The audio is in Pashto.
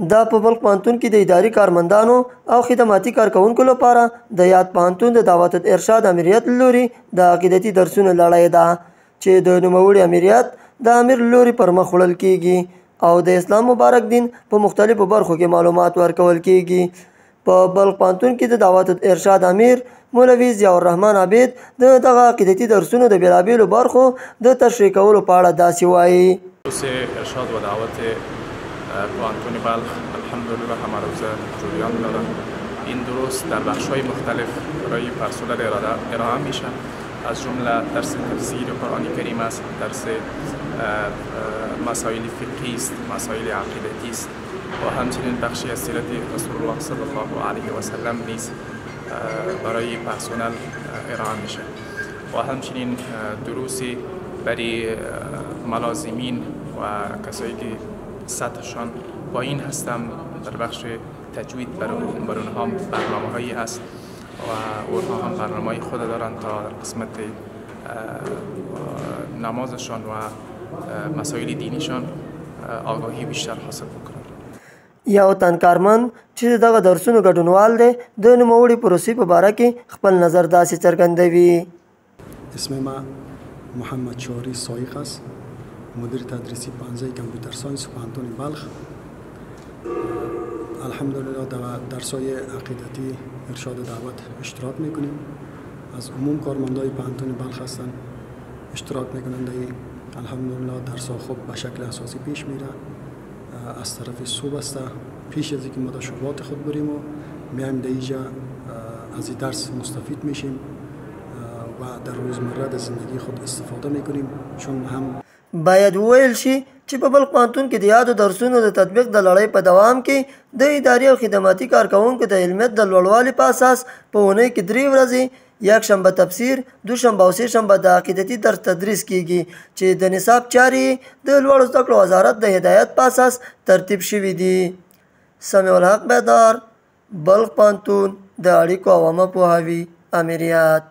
دا په بلخ پوهنتون کې د اداري کارمندانو او خدماتي کارکونکو لپاره د یاد پوهنتون د دعوت الارشاد امریت له لوري د عقیدتي درسونو لړۍ ده چې د نوموړي امریت د امیر له لوري پر مخ وړل کیږي او د اسلام مبارک دین په مختلفو برخو کې معلومات ورکول کیږي. په بلخ پوهنتون کې د دعوت الارشاد امیر مولوي ضیاء الرحمن عابد د دغه عقیدتي درسونو د بېلابېلو برخو د تشریح کولو په اړه داسې وایي. ارشاد و دعوت پوهنتون بلخ الحمدلله همه روزه جریان دارد. این دروس در بخش‌های مختلف برای پرسنل ارائه میشه. از جمله درس تفسیر قرآن کریم است، درس مسائل فقهی است، مسائل عقیدتی است و همچنین بخشی از سیرت رسول الله صلی الله علیه و سلم نیز برای پرسنل ارائه میشه و همچنین دروسی برای ملازمین و کسایی که سطحشان پایین هستم در بخش تجوید بر اونها برنامه هایی هست و اونها هم برنامه خود دارن تا در قسمت نمازشان و مسائل دینیشان آگاهی بیشتر حاصل بکنن. یو تن کارمند چې دغه درسونو ګډونوال دی د نوموړي پروسې په باره کې خپل نظر داسې څرګندوي. اسم ما محمد شوری سایق است، مدیر تدریسی پانزه کامپیوتر ساینس پوهنتون بلخ. الحمدلله در درس‌های عقیدتی ارشاد دعوت اشتراک میکنیم. از عموم کارمندای پوهنتون بلخ هستند اشتراک میکنند. الحمدلله درس‌ها خوب به شکل اساسی پیش میره. از طرف صبح است پیش از اینکه ما در شعبات خود بریم و میایم در اینجا از این درس مستفید میشیم و در روزمره در زندگی خود استفاده میکنیم. چون هم باید وویل شي چې په بلخ پوهنتون کې د یادو درسونو د تطبیق د لړۍ په دوام کې د اداري او خدماتي کارکوونکو د علمیت د لوړوالي په اساس په اونۍ کې 3 ورځې یکشنبه تفسیر، دوشنبه او سهشنبه د عقیدتي درس تدریس کیږي چې د نصاب چارې د لوړو زده کړو وزارت د هدایت په اساس ترتیب شوي دي. سمیع الحق بیدار، بلخ پوهنتون د اړیکو او عامه پوهاوي امریت.